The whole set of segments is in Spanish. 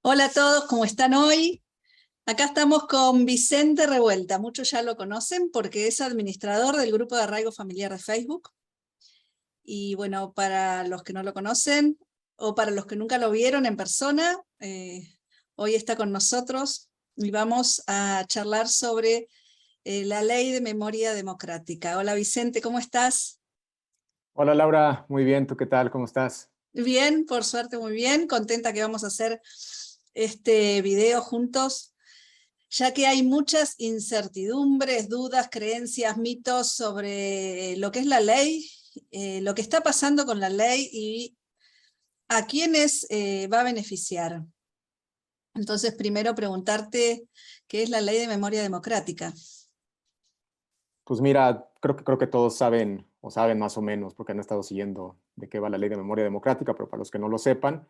Hola a todos, ¿cómo están hoy? Acá estamos con Vicente Revuelta. Muchos ya lo conocen porque es administrador del grupo de arraigo familiar de Facebook. Y bueno, para los que no lo conocen o para los que nunca lo vieron en persona, hoy está con nosotros y vamos a charlar sobre la Ley de Memoria Democrática. Hola Vicente, ¿cómo estás? Hola Laura, muy bien, ¿tú qué tal? ¿Cómo estás? Bien, por suerte muy bien. Contenta que vamos a hacer este video juntos, ya que hay muchas incertidumbres, dudas, creencias, mitos sobre lo que es la ley, lo que está pasando con la ley y a quiénes va a beneficiar. Entonces, primero preguntarte qué es la Ley de Memoria Democrática. Pues mira, creo que todos saben o saben más o menos porque han estado siguiendo de qué va la Ley de Memoria Democrática, pero para los que no lo sepan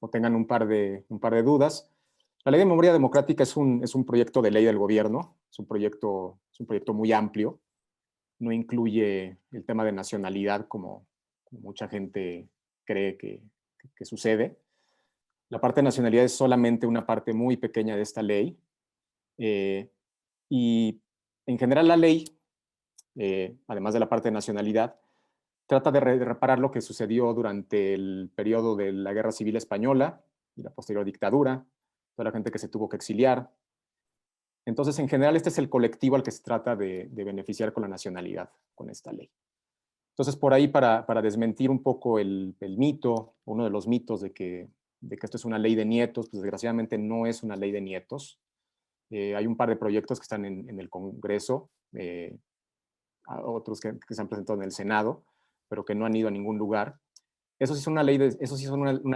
o tengan un par de dudas, la Ley de Memoria Democrática es un proyecto de ley del gobierno, es un proyecto muy amplio, no incluye el tema de nacionalidad como mucha gente cree que sucede. La parte de nacionalidad es solamente una parte muy pequeña de esta ley, eh, y en general la ley, además de la parte de nacionalidad, trata de reparar lo que sucedió durante el periodo de la Guerra Civil Española y la posterior dictadura, toda la gente que se tuvo que exiliar. Entonces, en general, este es el colectivo al que se trata de beneficiar con la nacionalidad, con esta ley. Entonces, por ahí, para desmentir un poco el mito, uno de los mitos de que esto es una ley de nietos, pues desgraciadamente no es una ley de nietos. Hay un par de proyectos que están en el Congreso, otros que se han presentado en el Senado, pero que no han ido a ningún lugar. Eso sí son una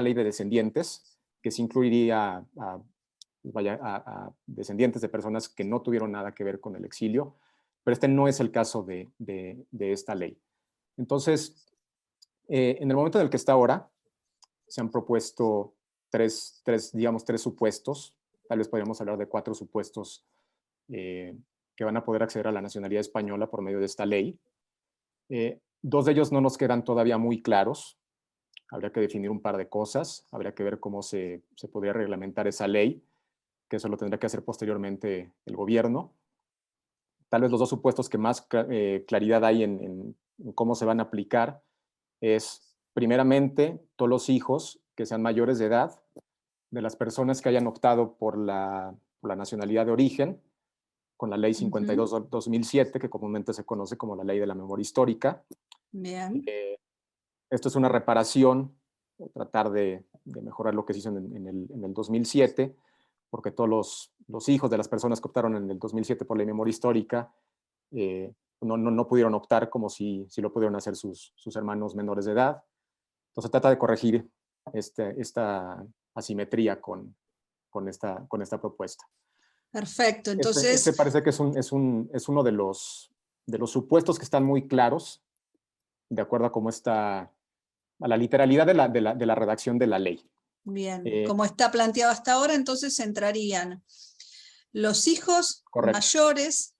ley de descendientes, que sí incluiría a descendientes de personas que no tuvieron nada que ver con el exilio, pero este no es el caso de esta ley. Entonces, en el momento en el que está ahora, se han propuesto digamos, tres supuestos, tal vez podríamos hablar de cuatro supuestos, eh, que van a poder acceder a la nacionalidad española por medio de esta ley. Dos de ellos no nos quedan todavía muy claros. Habría que definir un par de cosas, habría que ver cómo se podría reglamentar esa ley, que eso lo tendrá que hacer posteriormente el gobierno. Tal vez los dos supuestos que más claridad hay en cómo se van a aplicar es, primeramente, todos los hijos que sean mayores de edad de las personas que hayan optado por la nacionalidad de origen, con la ley Ujú. 52-2007, que comúnmente se conoce como la ley de la memoria histórica. Bien. Esto es una reparación, tratar de mejorar lo que se hizo en el 2007, porque todos los hijos de las personas que optaron en el 2007 por la memoria histórica, no pudieron optar como si lo pudieron hacer sus hermanos menores de edad. Entonces trata de corregir esta asimetría con esta propuesta. Perfecto. Este Entonces, parece que es uno de los supuestos que están muy claros, de acuerdo a cómo está, a la literalidad de la redacción de la ley. bien, Eh, como está planteado hasta ahora, entonces entrarían los hijos correcto, mayores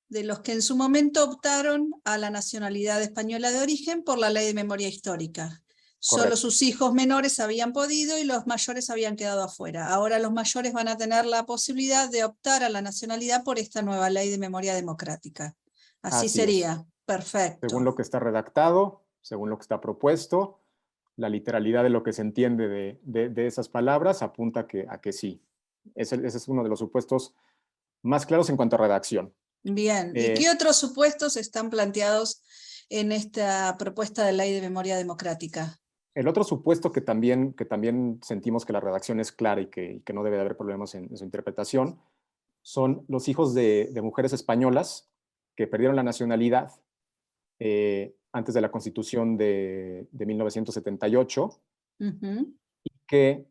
de los que en su momento optaron a la nacionalidad española de origen por la ley de memoria histórica. Solo correcto. sus hijos menores habían podido y los mayores habían quedado afuera. Ahora los mayores van a tener la posibilidad de optar a la nacionalidad por esta nueva ley de memoria democrática. Así Así es. sería. Según Perfecto. lo que está redactado, según lo que está propuesto, la literalidad de lo que se entiende de esas palabras apunta a que sí. Ese es uno de los supuestos más claros en cuanto a redacción. Bien. ¿Y Eh, qué otros supuestos están planteados en esta propuesta de ley de memoria democrática? el otro supuesto que también sentimos que la redacción es clara y que no debe de haber problemas en su interpretación son los hijos de mujeres españolas que perdieron la nacionalidad antes de la Constitución de 1978, Ujú. que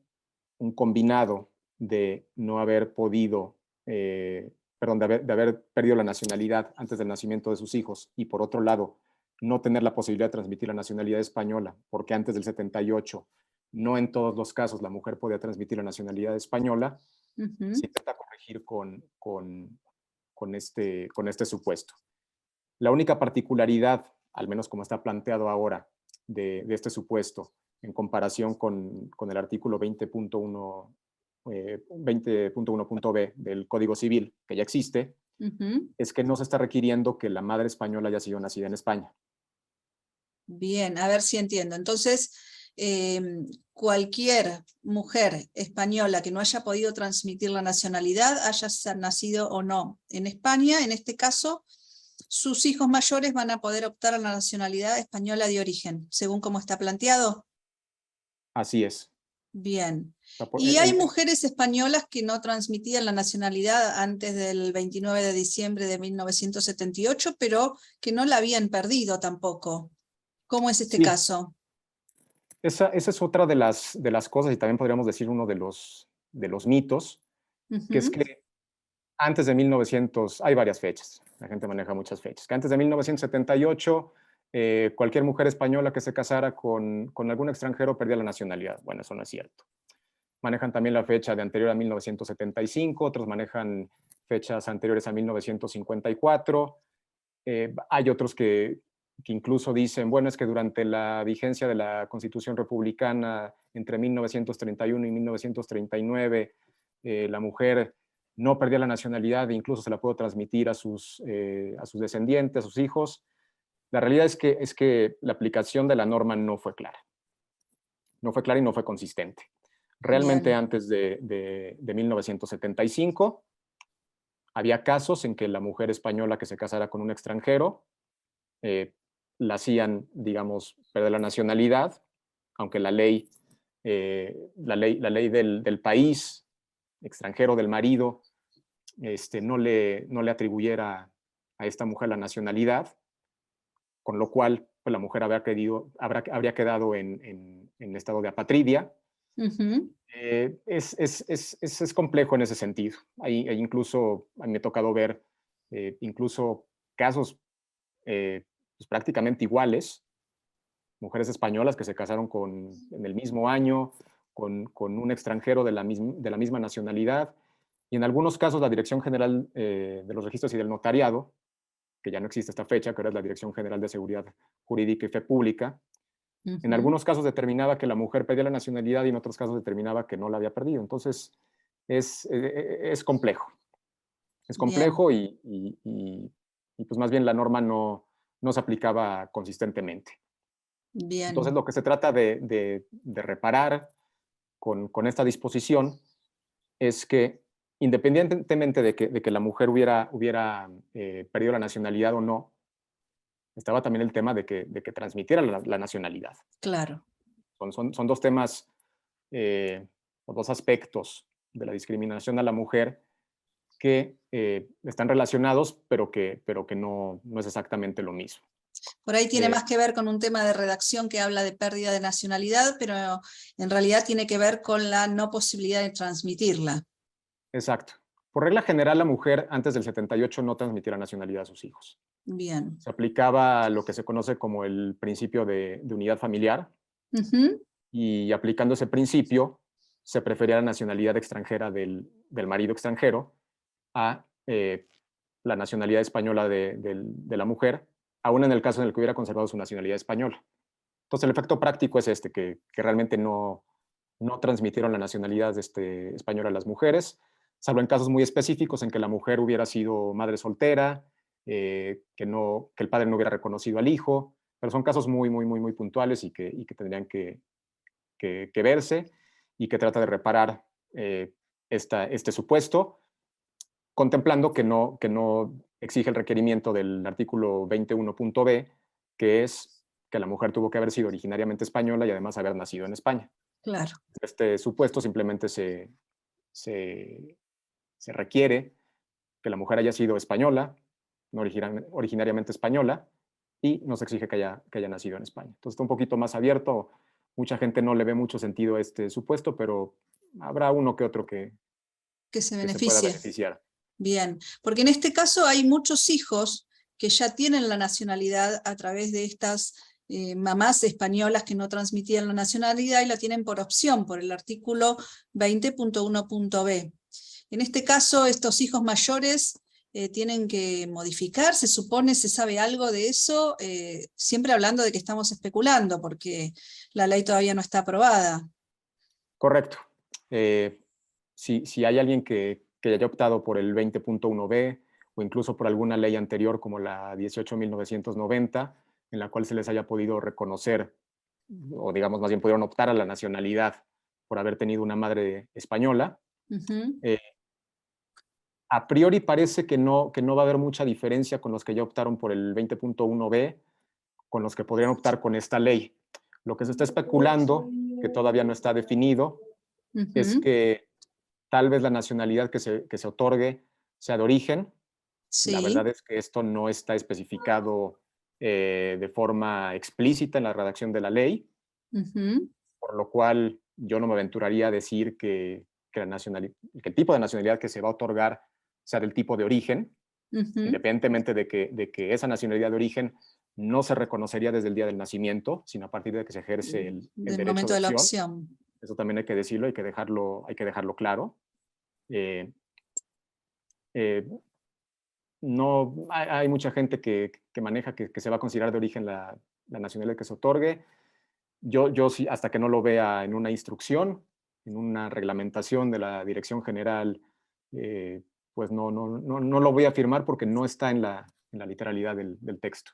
un combinado de no haber podido, perdón, de haber perdido la nacionalidad antes del nacimiento de sus hijos y por otro lado, no tener la posibilidad de transmitir la nacionalidad española, porque antes del 78 no en todos los casos la mujer podía transmitir la nacionalidad española, se Ujú. intenta corregir con este supuesto. La única particularidad, al menos como está planteado ahora, de este supuesto, en comparación con el artículo 20.1 20.1.b del Código Civil, que ya existe, es que no se está requiriendo que la madre española haya sido nacida en España. Bien, a ver si entiendo. Entonces, cualquier mujer española que no haya podido transmitir la nacionalidad, haya nacido o no en España, en este caso, sus hijos mayores van a poder optar a la nacionalidad española de origen, según como está planteado. Así es. Bien. ¿Y hay mujeres españolas que no transmitían la nacionalidad antes del 29 de diciembre de 1978, pero que no la habían perdido tampoco? ¿Cómo es este caso? Esa es otra de las cosas, y también podríamos decir uno de los mitos, que es que antes de 1900, hay varias fechas, la gente maneja muchas fechas, que antes de 1978 cualquier mujer española que se casara con algún extranjero perdía la nacionalidad. Bueno, eso no es cierto. Manejan también la fecha de anterior a 1975, otros manejan fechas anteriores a 1954, hay otros que incluso dicen, bueno, es que durante la vigencia de la Constitución Republicana entre 1931 y 1939, la mujer no perdía la nacionalidad e incluso se la pudo transmitir a sus descendientes, a sus hijos. La realidad es que la aplicación de la norma no fue clara. No fue clara y no fue consistente. Realmente Bien. antes de 1975 había casos en que la mujer española que se casara con un extranjero la hacían, digamos, perder la nacionalidad, aunque la ley del país extranjero del marido no le atribuyera a esta mujer la nacionalidad, con lo cual pues, la mujer habría quedado en estado de apatridia. Es complejo en ese sentido. Incluso a mí me ha tocado ver incluso casos pues, prácticamente iguales, mujeres españolas que se casaron en el mismo año con un extranjero de la misma nacionalidad, y en algunos casos la Dirección General de los Registros y del Notariado, que ya no existe esta fecha, que ahora es la Dirección General de Seguridad Jurídica y Fe Pública, en algunos casos determinaba que la mujer perdía la nacionalidad y en otros casos determinaba que no la había perdido. Entonces, es complejo. Es complejo y pues más bien la norma no se aplicaba consistentemente. Bien. Entonces, lo que se trata de reparar con esta disposición es que, independientemente de que la mujer hubiera perdido la nacionalidad o no, estaba también el tema de que transmitiera la nacionalidad. Claro. Son dos temas o dos aspectos de la discriminación a la mujer que están relacionados, pero que no es exactamente lo mismo. Por ahí tiene más que ver con un tema de redacción que habla de pérdida de nacionalidad, pero en realidad tiene que ver con la no posibilidad de transmitirla. Exacto. Por regla general, la mujer antes del 78 no transmitía la nacionalidad a sus hijos. Bien. Se aplicaba lo que se conoce como el principio de unidad familiar, y aplicando ese principio, se prefería la nacionalidad extranjera del marido extranjero a la nacionalidad española de la mujer, aún en el caso en el que hubiera conservado su nacionalidad española. Entonces, el efecto práctico es que realmente no transmitieron la nacionalidad española a las mujeres, salvo en casos muy específicos en que la mujer hubiera sido madre soltera, que el padre no hubiera reconocido al hijo, pero son casos muy, muy, muy, muy puntuales y que tendrían que verse, y que trata de reparar este supuesto, contemplando que no exige el requerimiento del artículo 21.b, que es que la mujer tuvo que haber sido originariamente española y además haber nacido en España. Claro. Este supuesto simplemente se requiere que la mujer haya sido española, no originariamente española, y no se exige que haya nacido en España. Entonces está un poquito más abierto. Mucha gente no le ve mucho sentido a este supuesto, pero habrá uno que otro que se pueda beneficie. beneficiar. Bien, porque en este caso hay muchos hijos que ya tienen la nacionalidad a través de estas mamás españolas que no transmitían la nacionalidad y la tienen por opción, por el artículo 20.1.b. En este caso, estos hijos mayores tienen que modificar, se supone, se sabe algo de eso, siempre hablando de que estamos especulando, porque la ley todavía no está aprobada. Correcto. si hay alguien que haya optado por el 20.1b o incluso por alguna ley anterior como la 18.990, en la cual se les haya podido reconocer, o digamos más bien pudieron optar a la nacionalidad por haber tenido una madre española. Eh, a priori parece que no va a haber mucha diferencia con los que ya optaron por el 20.1b, con los que podrían optar con esta ley. Lo que se está especulando, que todavía no está definido, es que tal vez la nacionalidad que se otorgue sea de origen. La verdad Sí. es que esto no está especificado de forma explícita en la redacción de la ley, Ujú, por lo cual yo no me aventuraría a decir que que el tipo de nacionalidad que se va a otorgar sea del tipo de origen, ujú. independientemente de que esa nacionalidad de origen no se reconocería desde el día del nacimiento, sino a partir de que se ejerce el Del derecho momento de de la opción. opción. Eso también hay que decirlo, hay que dejarlo claro. Eh, eh, no, hay mucha gente que maneja que se va a considerar de origen la nacionalidad que se otorgue. Yo sí, hasta que no lo vea en una instrucción, en una reglamentación de la Dirección General, pues no lo voy a afirmar porque no está en la literalidad del texto.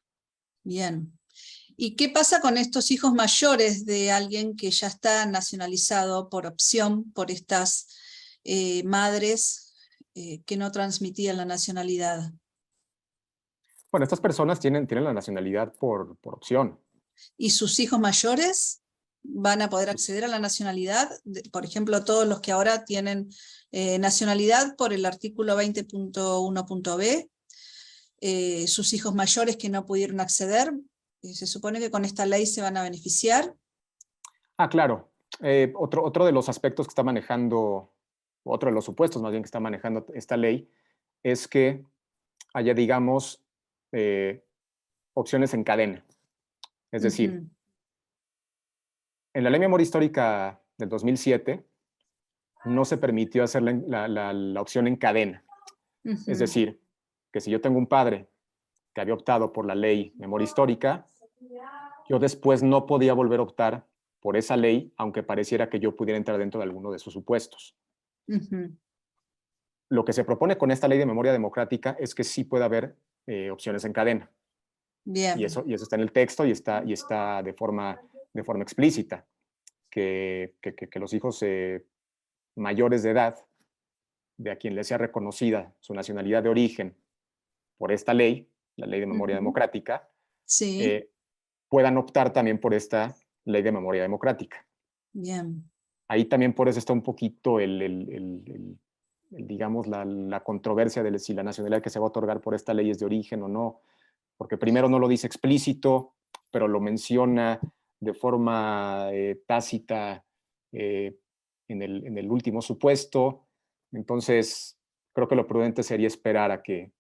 Bien. ¿Y qué pasa con estos hijos mayores de alguien que ya está nacionalizado por opción por estas madres que no transmitían la nacionalidad? Bueno, estas personas tienen la nacionalidad por opción. ¿Y sus hijos mayores van a poder acceder a la nacionalidad? Por ejemplo, todos los que ahora tienen nacionalidad por el artículo 20.1.b, sus hijos mayores que no pudieron acceder, se supone que con esta ley se van a beneficiar. Ah, claro. Otro de los aspectos que está manejando, otro de los supuestos más bien que está manejando esta ley, es que haya, digamos, eh, opciones en cadena. Es decir, Ujú, en la Ley de Memoria Histórica del 2007 no se permitió hacer la opción en cadena. Es ujú, decir, que si yo tengo un padre que había optado por la Ley de Memoria Histórica, yo después no podía volver a optar por esa ley, aunque pareciera que yo pudiera entrar dentro de alguno de sus supuestos. ujú. Lo que se propone con esta ley de memoria democrática es que sí pueda haber opciones en cadena. Bien. Y eso está en el texto y está de forma explícita, que los hijos mayores de edad, de a quien le sea reconocida su nacionalidad de origen por esta ley, la ley de memoria Ujú. democrática, Sí, eh, puedan optar también por esta ley de memoria democrática. bien. Ahí también por eso está un poquito digamos, la controversia de si la nacionalidad que se va a otorgar por esta ley es de origen o no, porque primero no lo dice explícito, pero lo menciona de forma tácita eh, en el último supuesto. Entonces, creo que lo prudente sería esperar a que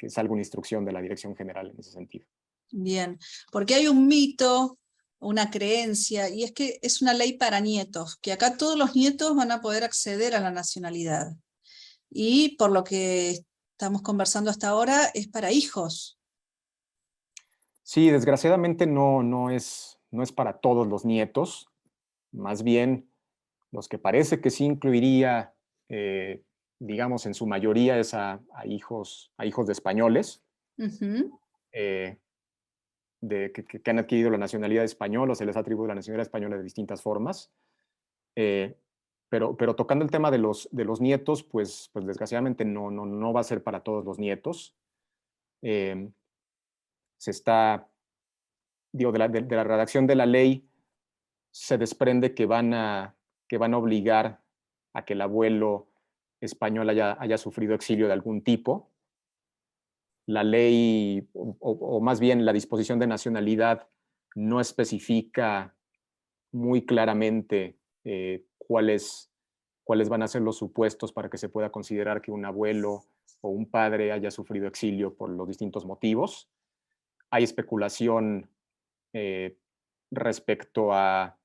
salga una instrucción de la Dirección General en ese sentido. Bien, porque hay un mito, una creencia, y es que es una ley para nietos, que acá todos los nietos van a poder acceder a la nacionalidad. Y por lo que estamos conversando hasta ahora, es para hijos. Sí, desgraciadamente no es para todos los nietos, más bien los que parece que sí incluiría, eh, digamos, en su mayoría es a hijos de españoles, Ujú, eh, que han adquirido la nacionalidad española o se les ha atribuido la nacionalidad española de distintas formas. Eh, pero tocando el tema de los nietos, pues desgraciadamente no va a ser para todos los nietos. Eh, se está, digo, de la redacción de la ley se desprende que van a obligar a que el abuelo español haya sufrido exilio de algún tipo. La ley, o más bien la disposición de nacionalidad, no especifica muy claramente cuáles van a ser los supuestos para que se pueda considerar que un abuelo o un padre haya sufrido exilio por los distintos motivos. Hay especulación eh, respecto a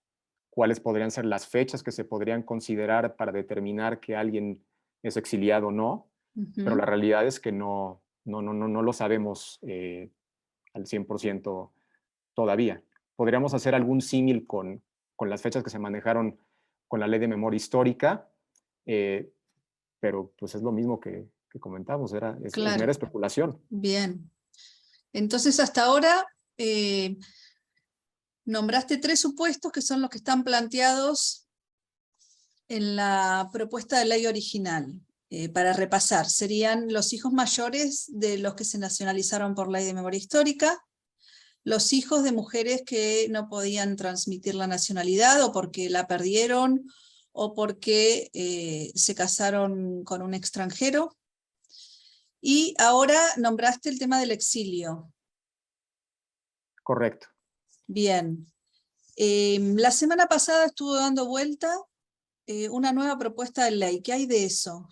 cuáles podrían ser las fechas que se podrían considerar para determinar que alguien es exiliado o no, pero la ujú. realidad es que no lo sabemos al 100% todavía. Podríamos hacer algún símil con las fechas que se manejaron con la ley de memoria histórica, pero pues es lo mismo que comentamos, es Claro, mera especulación. bien. Entonces hasta ahora nombraste 3 supuestos que son los que están planteados en la propuesta de ley original. Para repasar, serían los hijos mayores de los que se nacionalizaron por ley de memoria histórica, los hijos de mujeres que no podían transmitir la nacionalidad o porque la perdieron o porque se casaron con un extranjero. Y ahora nombraste el tema del exilio. Correcto. Bien. La semana pasada estuvo dando vuelta una nueva propuesta de ley. ¿Qué hay de eso?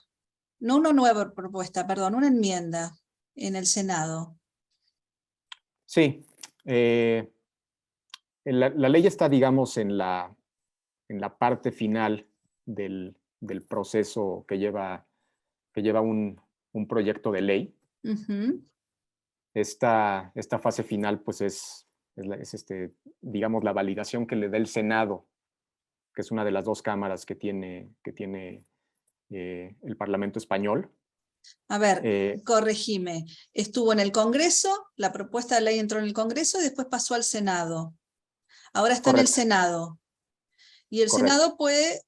No una nueva propuesta, perdón, una enmienda en el Senado. Sí. La ley está, digamos, en la parte final del proceso que lleva un proyecto de ley. Uh-huh. Esta fase final, pues digamos, la validación que le da el Senado, que es una de las 2 cámaras que tiene el Parlamento español. A ver, corregime. Estuvo en el Congreso, la propuesta de ley entró en el Congreso y después pasó al Senado. Ahora está en el Correcto. Senado. Y el Correcto. Senado puede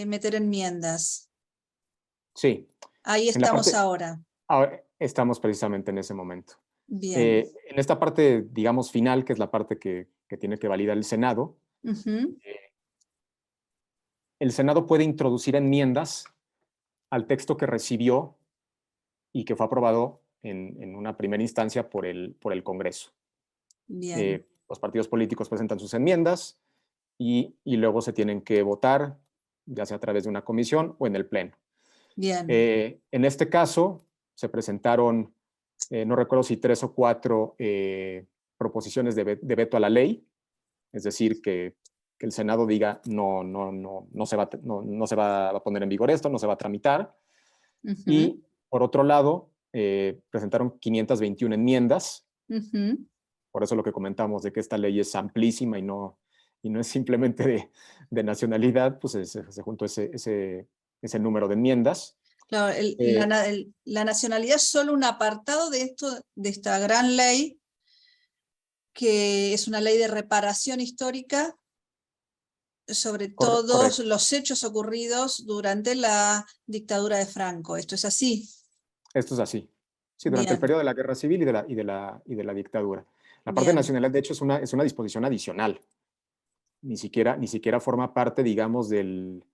meter enmiendas. Sí. Ahí estamos ahora. Ahora estamos precisamente en ese momento. Bien. En esta parte, digamos, final, que es la parte que tiene que validar el Senado, Uh-huh. el Senado puede introducir enmiendas al texto que recibió y que fue aprobado en una primera instancia por el Congreso. Bien. Los partidos políticos presentan sus enmiendas y luego se tienen que votar, ya sea a través de una comisión o en el Pleno. Bien. En este caso, se presentaron, no recuerdo si 3 o 4 proposiciones de veto a la ley, es decir, que el Senado diga no se va a poner en vigor esto, no se va a tramitar. Uh-huh. Y por otro lado, presentaron 521 enmiendas. Uh-huh. Por eso lo que comentamos de que esta ley es amplísima y no es simplemente de nacionalidad, pues se juntó ese número de enmiendas. Claro, la nacionalidad es solo un apartado de esta gran ley, que es una ley de reparación histórica sobre todos Correcto. los hechos ocurridos durante la dictadura de Franco. ¿Esto es así? Esto es así. Sí, durante el Bien. periodo de la Guerra Civil y de la dictadura. La parte Bien. nacional, de hecho, es una disposición adicional. Ni siquiera forma parte, digamos, del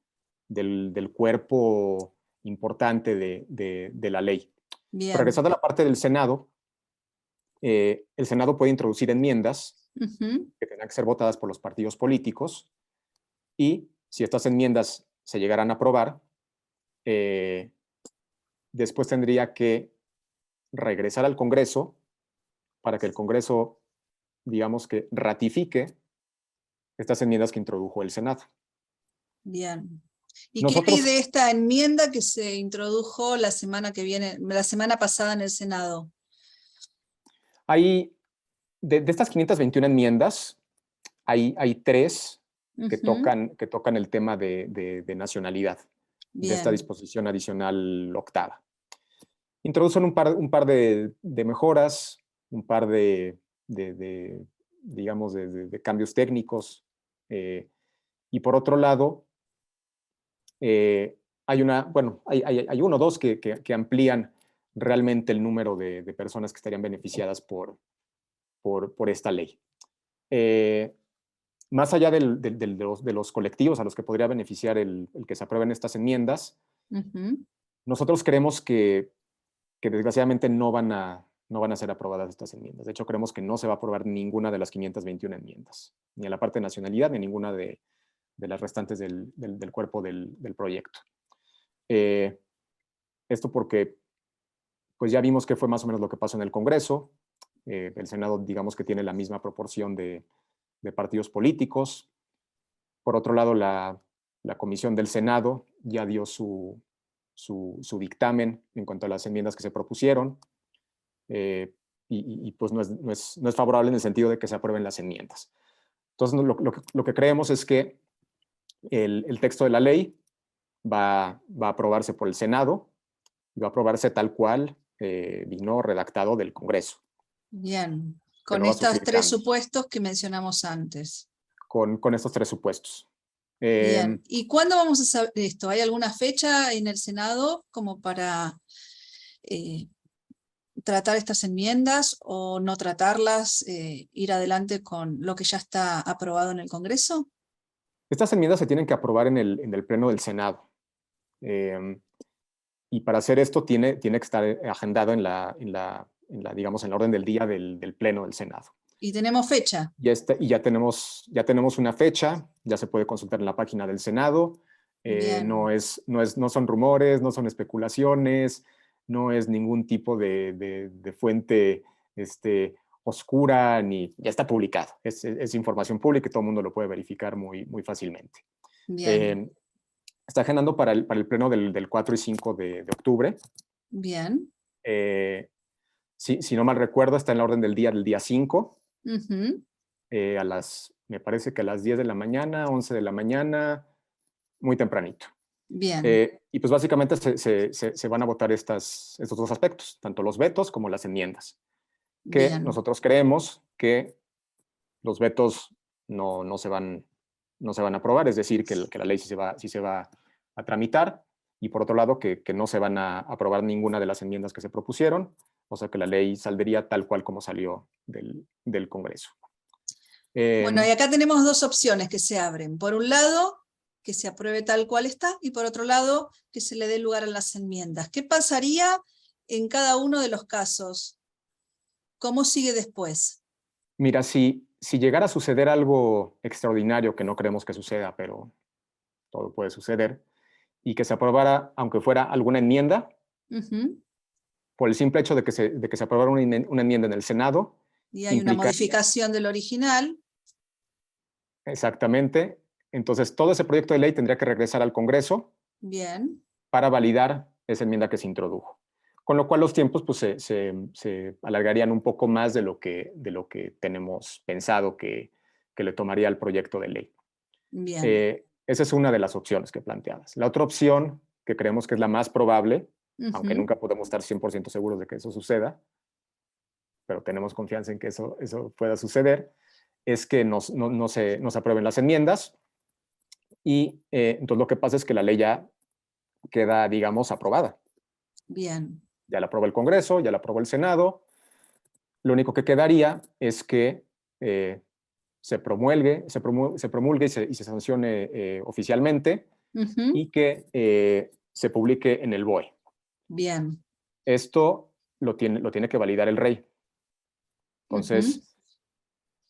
cuerpo importante de la ley. Bien. Pero regresando a la parte del Senado, el Senado puede introducir enmiendas Uh-huh. que tengan que ser votadas por los partidos políticos y si estas enmiendas se llegaran a aprobar, después tendría que regresar al Congreso para que el Congreso, digamos, que ratifique estas enmiendas que introdujo el Senado. Bien. ¿Y Nosotros, qué hay de esta enmienda que se introdujo la semana pasada en el Senado? hay, de estas 521 enmiendas, hay 3 que, Uh-huh. tocan el tema de nacionalidad, de esta Bien. disposición adicional octava. Introducen un par de mejoras, un par digamos, de cambios técnicos. Y por otro lado, hay uno o dos que amplían realmente el número de personas que estarían beneficiadas por esta ley. Más allá de los colectivos a los que podría beneficiar el que se aprueben estas enmiendas, Uh-huh. nosotros creemos que desgraciadamente no van a ser aprobadas estas enmiendas. De hecho, creemos que no se va a aprobar ninguna de las 521 enmiendas, ni a la parte de nacionalidad, ni ninguna de las restantes del cuerpo del proyecto. Esto porque pues ya vimos que fue más o menos lo que pasó en el Congreso. El Senado, digamos que tiene la misma proporción de partidos políticos. Por otro lado, la comisión del Senado ya dio su dictamen en cuanto a las enmiendas que se propusieron. Y pues no es favorable en el sentido de que se aprueben las enmiendas. Entonces, lo que creemos es que el texto de la ley va a aprobarse por el Senado y va a aprobarse tal cual vino redactado del Congreso. Bien, Que con no va a estos sufrir 3 cambios. supuestos que mencionamos antes. Con estos 3 supuestos. Bien, ¿y cuándo vamos a saber esto? ¿Hay alguna fecha en el Senado como para tratar estas enmiendas o no tratarlas, ir adelante con lo que ya está aprobado en el Congreso? Estas enmiendas se tienen que aprobar en el Pleno del Senado. Y para hacer esto tiene que estar agendado digamos, en la orden del día del Pleno del Senado. ¿Y tenemos fecha? Y ya tenemos una fecha, ya se puede consultar en la página del Senado. No son rumores, no son especulaciones, no es ningún tipo de fuente oscura, ya está publicado. Es información pública y todo el mundo lo puede verificar muy, muy fácilmente. Bien. Está agendando para el pleno del 4 y 5 de octubre. Bien. Si no mal recuerdo, está en la orden del día 5. Uh-huh. Me parece que a las 10 de la mañana, 11 de la mañana, muy tempranito. Bien. Y pues básicamente se van a votar estos 2 aspectos, tanto los vetos como las enmiendas. Que Bien. nosotros creemos que los vetos no se van a aprobar, es decir, que la ley sí se va a tramitar, y por otro lado que no se van a aprobar ninguna de las enmiendas que se propusieron, o sea que la ley saldría tal cual como salió del Congreso. Bueno, y acá tenemos 2 opciones que se abren. Por un lado, que se apruebe tal cual está, y por otro lado, que se le dé lugar a las enmiendas. ¿Qué pasaría en cada uno de los casos? ¿Cómo sigue después? Mira, si llegara a suceder algo extraordinario, que no creemos que suceda, pero todo puede suceder, y que se aprobara, aunque fuera alguna enmienda, Uh-huh. por el simple hecho de que se aprobara una enmienda en el Senado. Y hay una modificación del original. Exactamente. Entonces, todo ese proyecto de ley tendría que regresar al Congreso. Bien. Para validar esa enmienda que se introdujo. Con lo cual los tiempos pues, se alargarían un poco más de lo que tenemos pensado que le tomaría el proyecto de ley. Bien. Esa es una de las opciones que planteabas. La otra opción, que creemos que es la más probable, aunque nunca podemos estar 100% seguros de que eso suceda, pero tenemos confianza en que eso pueda suceder, es que no se aprueben las enmiendas, y entonces lo que pasa es que la ley ya queda, digamos, aprobada. Bien. Ya la aprobó el Congreso, ya la aprobó el Senado. Lo único que quedaría es que se promulgue y se sancione oficialmente, Uh-huh. y que se publique en el BOE. Bien. Esto lo tiene que validar el rey. Entonces,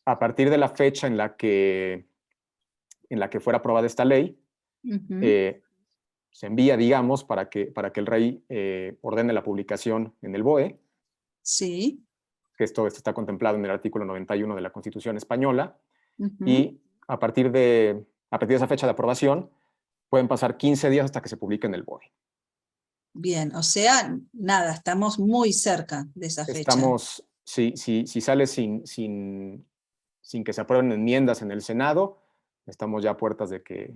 a partir de la fecha en la que fuera aprobada esta ley, se envía, digamos, para que el rey ordene la publicación en el BOE. Sí. Que esto está contemplado en el artículo 91 de la Constitución española, Uh-huh. y a partir de esa fecha de aprobación pueden pasar 15 días hasta que se publique en el BOE. Bien, o sea, nada, estamos muy cerca de esa fecha. Si sale sin que se aprueben enmiendas en el Senado, estamos ya a puertas de que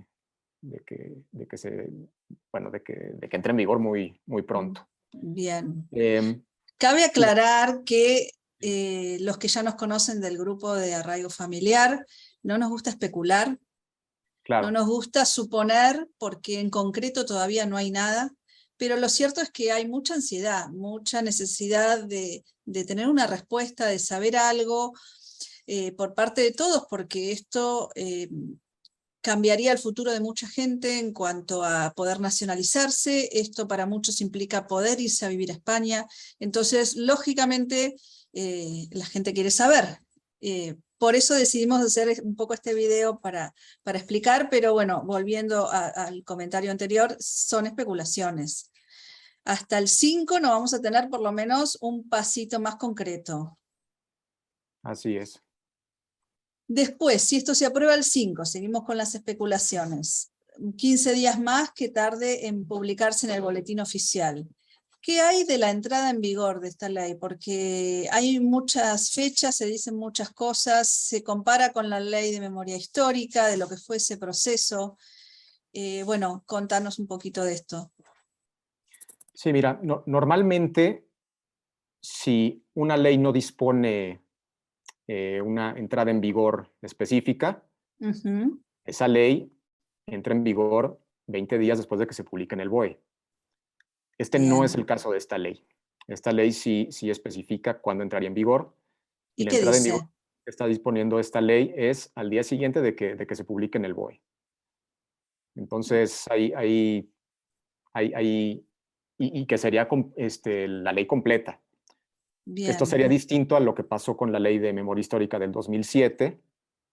entre en vigor muy, muy pronto. Bien. Cabe aclarar que los que ya nos conocen del grupo de arraigo familiar, no nos gusta especular, claro. No nos gusta suponer, porque en concreto todavía no hay nada, pero lo cierto es que hay mucha ansiedad, mucha necesidad de tener una respuesta, de saber algo por parte de todos, porque esto cambiaría el futuro de mucha gente en cuanto a poder nacionalizarse. Esto para muchos implica poder irse a vivir a España. Entonces, lógicamente, la gente quiere saber. Por eso decidimos hacer un poco este video para explicar, pero bueno, volviendo al comentario anterior, son especulaciones. Hasta el 5 no vamos a tener por lo menos un pasito más concreto. Así es. Después, si esto se aprueba el 5, seguimos con las especulaciones. 15 días más que tarde en publicarse en el boletín oficial. ¿Qué hay de la entrada en vigor de esta ley? Porque hay muchas fechas, se dicen muchas cosas, se compara con la ley de memoria histórica, de lo que fue ese proceso. Bueno, contanos un poquito de esto. Sí, mira, normalmente si una ley no dispone una entrada en vigor específica, Ujú. esa ley entra en vigor 20 días después de que se publique en el BOE. Este no es Bien. el caso de esta ley. Esta ley sí especifica cuándo entraría en vigor, y ¿Y la qué entrada en vigor dice? que está disponiendo esta ley es al día siguiente de que se publique en el BOE. Entonces, y que sería la ley completa. Esto Bien. sería distinto a lo que pasó con la ley de memoria histórica del 2007,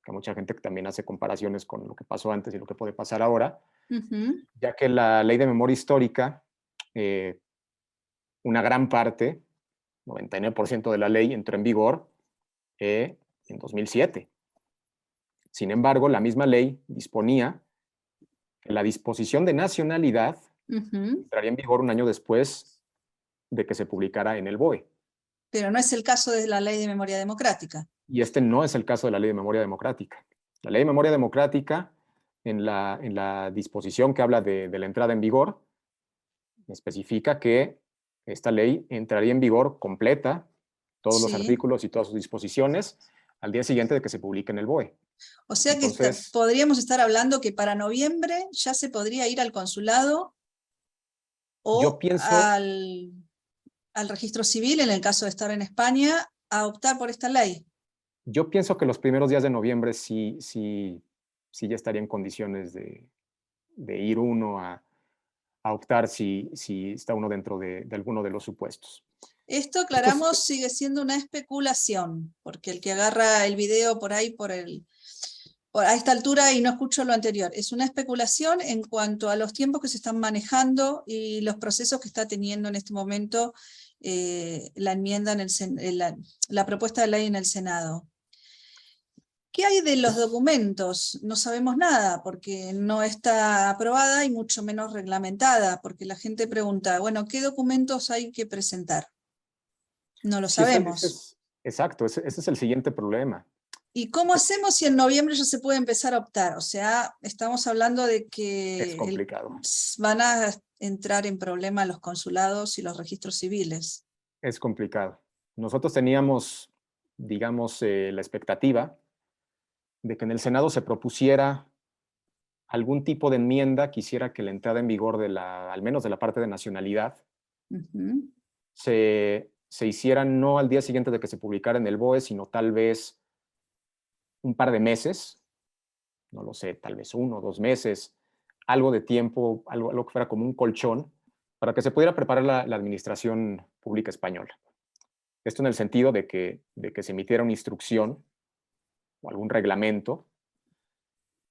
que mucha gente también hace comparaciones con lo que pasó antes y lo que puede pasar ahora, Ujú. ya que la ley de memoria histórica, eh, una gran parte, 99% de la ley entró en vigor en 2007. Sin embargo, la misma ley disponía que la disposición de nacionalidad Ujú. entraría en vigor un año después de que se publicara en el BOE. Pero no es el caso de la Ley de Memoria Democrática. Y este no es el caso de la Ley de Memoria Democrática. La Ley de Memoria Democrática, en la disposición que habla de la entrada en vigor, especifica que esta ley entraría en vigor completa, todos los Sí. artículos y todas sus disposiciones, al día siguiente de que se publique en el BOE. O sea que Entonces, podríamos estar hablando que para noviembre ya se podría ir al consulado yo o pienso, al registro civil, en el caso de estar en España, a optar por esta ley. yo pienso que los primeros días de noviembre sí ya estaría en condiciones de ir uno a optar si está uno dentro de alguno de los supuestos. Esto, Esto es, aclaramos, sigue siendo una especulación, porque el que agarra el video por ahí, a esta altura y no escucho lo anterior, es una especulación en cuanto a los tiempos que se están manejando y los procesos que está teniendo en este momento la enmienda, la propuesta de ley en el Senado. ¿Qué hay de los documentos? No sabemos nada porque no está aprobada y mucho menos reglamentada, porque la gente pregunta, bueno, ¿qué documentos hay que presentar? No lo sí, sabemos. exacto, ese es el siguiente problema. ¿Y cómo hacemos si en noviembre ya se puede empezar a optar? O sea, estamos hablando de Es que complicado. van a entrar en problema los consulados y los registros civiles. Es complicado. Nosotros teníamos, digamos, la expectativa de que en el Senado se propusiera algún tipo de enmienda que hiciera que la entrada en vigor al menos de la parte de nacionalidad, Ujú. se hiciera no al día siguiente de que se publicara en el BOE, sino tal vez un par de meses, no lo sé, tal vez 1 o 2 meses, algo de tiempo, algo que fuera como un colchón, para que se pudiera preparar la administración pública española. Esto en el sentido de que se emitiera una instrucción o algún reglamento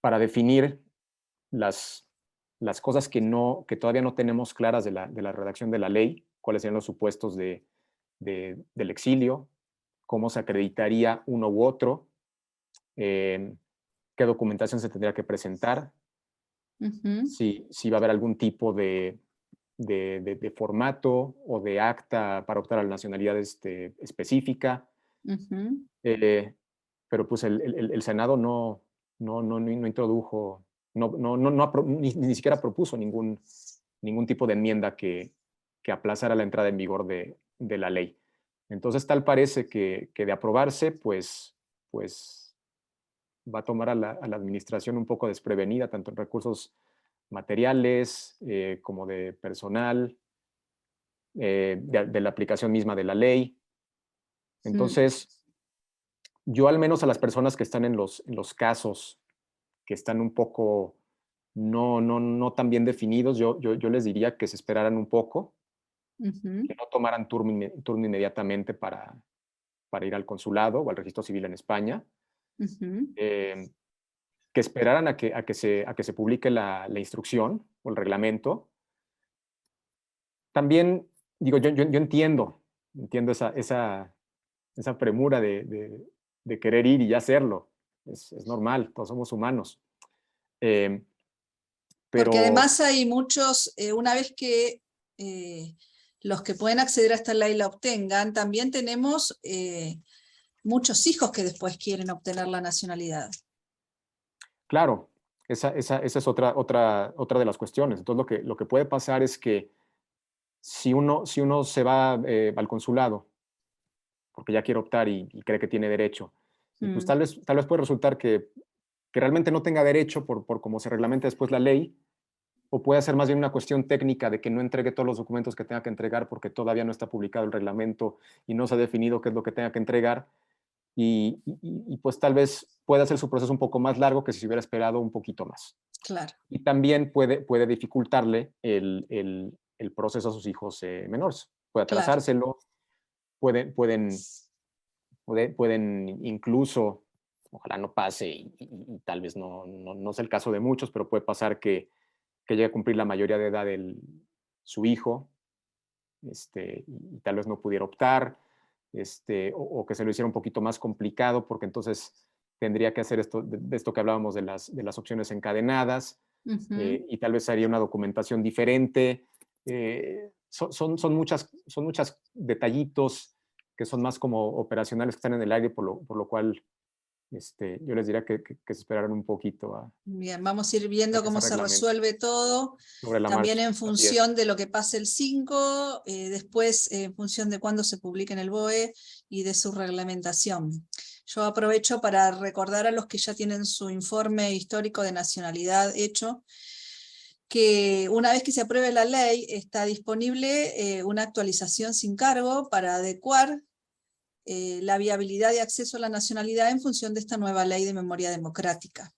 para definir las, las cosas que todavía no tenemos claras de la redacción de la ley, cuáles serían los supuestos del exilio, cómo se acreditaría uno u otro, qué documentación se tendría que presentar, Ujú. si va a haber algún tipo de formato o de acta para optar a la nacionalidad específica. Ujú. Eh, pero pues el Senado no introdujo, ni siquiera propuso ningún tipo de enmienda que aplazara la entrada en vigor de la ley. Entonces tal parece que de aprobarse, pues va a tomar a la administración un poco desprevenida, tanto en recursos materiales como de personal, de la aplicación misma de la ley. Mm. Entonces, yo al menos a las personas que están en los casos que están un poco no tan bien definidos, yo les diría que se esperaran un poco, Ujú. que no tomaran turno inmediatamente para ir al consulado o al registro civil en España, Ujú. eh, que esperaran a que se publique la instrucción o el reglamento. También, digo, yo entiendo esa premura de querer ir y ya hacerlo. Es normal, todos somos humanos. Eh, Porque pero además hay muchos, una vez que los que pueden acceder a esta ley la obtengan, también tenemos muchos hijos que después quieren obtener la nacionalidad. claro, Esa es otra de las cuestiones. Entonces, lo que puede pasar es que si uno se va al consulado porque ya quiere optar y cree que tiene derecho, y pues Mm, tal vez puede resultar que realmente no tenga derecho por cómo se reglamenta después la ley, o puede ser más bien una cuestión técnica de que no entregue todos los documentos que tenga que entregar porque todavía no está publicado el reglamento y no se ha definido qué es lo que tenga que entregar, y pues tal vez pueda hacer su proceso un poco más largo que si se hubiera esperado un poquito más. claro, Y también puede dificultarle el proceso a sus hijos menores. Puede claro. atrasárselo, pueden, pueden, pueden incluso, ojalá no pase y tal vez no es el caso de muchos, pero puede pasar que llegue a cumplir la mayoría de edad su hijo, y tal vez no pudiera optar, o que se lo hiciera un poquito más complicado, porque entonces tendría que hacer de esto que hablábamos de las opciones encadenadas, Ujú. y tal vez haría una documentación diferente. Son muchas detallitos que son más como operacionales que están en el aire, por lo cual yo les diría que se esperaran un poquito Bien, vamos a ir a viendo que se cómo se reglamente resuelve todo, sobre la también marcha. en Así es. función de lo que pase el 5, después en función de cuándo se publique en el BOE y de su reglamentación. Yo aprovecho para recordar a los que ya tienen su informe histórico de nacionalidad hecho, que una vez que se apruebe la ley está disponible una actualización sin cargo para adecuar la viabilidad de acceso a la nacionalidad en función de esta nueva ley de memoria democrática.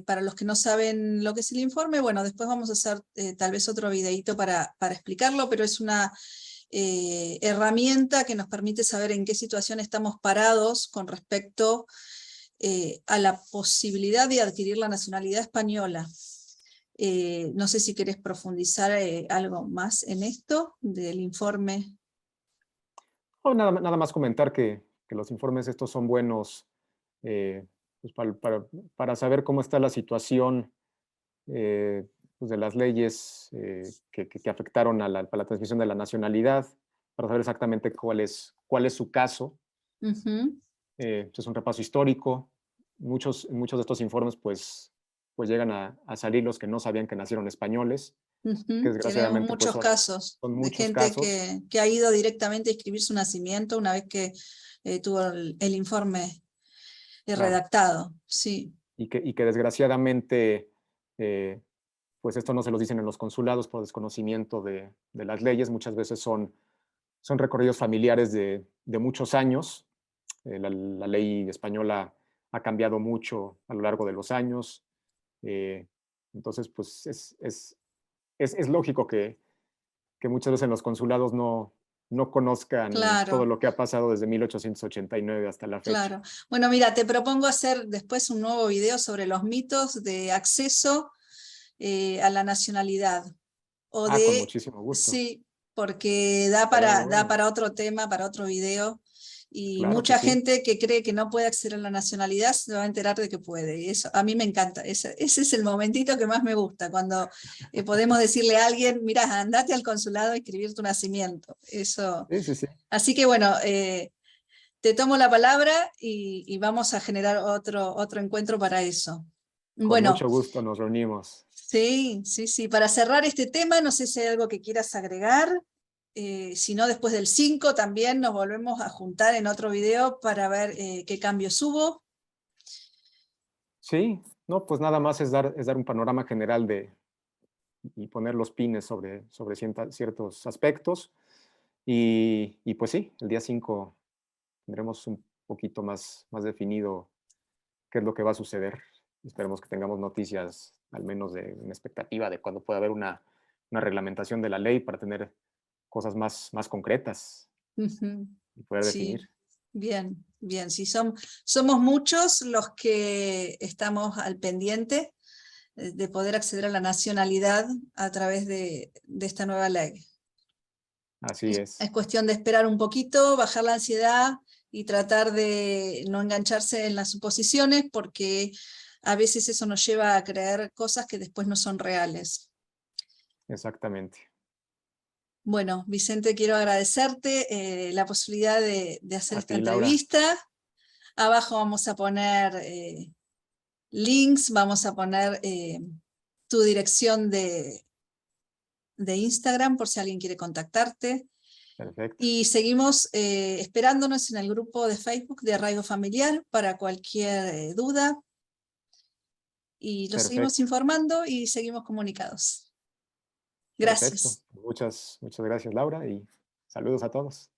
Para los que no saben lo que es el informe, bueno, después vamos a hacer tal vez otro videíto para explicarlo, pero es una herramienta que nos permite saber en qué situación estamos parados con respecto a la posibilidad de adquirir la nacionalidad española. No sé si querés profundizar algo más en esto del informe. O nada más comentar que los informes estos son buenos, eh, pues para saber cómo está la situación, pues de las leyes que afectaron a la transmisión de la nacionalidad, para saber exactamente cuál es su caso. Ujú. Es un repaso histórico. Muchos de estos informes pues llegan a salir los que no sabían que nacieron españoles, que Ujú. Tenemos desgraciadamente pues muchos casos son de muchos gente casos. que ha ido directamente a escribir su nacimiento una vez que tuvo el informe Claro. redactado. Sí. Y que desgraciadamente, eh, pues esto no se los dicen en los consulados por desconocimiento de las leyes. Muchas veces son recorridos familiares de muchos años. La ley española ha cambiado mucho a lo largo de los años. eh, entonces, pues es lógico que muchas veces en los consulados no conozcan todo Claro, lo que ha pasado desde 1889 hasta la fecha. claro. Bueno, mira, te propongo hacer después un nuevo video sobre los mitos de acceso a la nacionalidad. O Ah, con de, muchísimo gusto. sí, porque Estaría muy da bueno. para otro tema, para otro video. Y Claro que mucha sí. gente que cree que no puede acceder a la nacionalidad se va a enterar de que puede. Y eso a mí me encanta. Ese es el momentito que más me gusta, cuando podemos decirle a alguien, mira, andate al consulado a escribir tu nacimiento. Eso. Sí, sí, sí. Así que bueno, te tomo la palabra y vamos a generar otro encuentro para eso. Con Bueno, mucho gusto nos reunimos. sí, sí, sí. Para cerrar este tema, no sé si hay algo que quieras agregar. Si no, después del 5 también nos volvemos a juntar en otro video para ver qué cambios hubo. Sí, no, pues nada más es dar un panorama general y poner los pines sobre ciertos aspectos. Y pues sí, el día 5 tendremos un poquito más definido qué es lo que va a suceder. Esperemos que tengamos noticias, al menos de una expectativa de cuándo pueda haber una reglamentación de la ley para tener cosas más concretas Ujú. y poder Sí, definir. bien, bien. Sí, somos muchos los que estamos al pendiente de poder acceder a la nacionalidad a través de esta nueva ley. Así Es es, cuestión de esperar un poquito, bajar la ansiedad y tratar de no engancharse en las suposiciones, porque a veces eso nos lleva a creer cosas que después no son reales. exactamente. Bueno, Vicente, quiero agradecerte la posibilidad de hacer A esta ti, Laura. entrevista. Abajo vamos a poner links, vamos a poner tu dirección de Instagram por si alguien quiere contactarte. Perfecto. Y seguimos esperándonos en el grupo de Facebook de Arraigo Familiar para cualquier duda. Y los seguimos informando y seguimos comunicados. Perfecto. Gracias. Muchas gracias, Laura, y saludos a todos.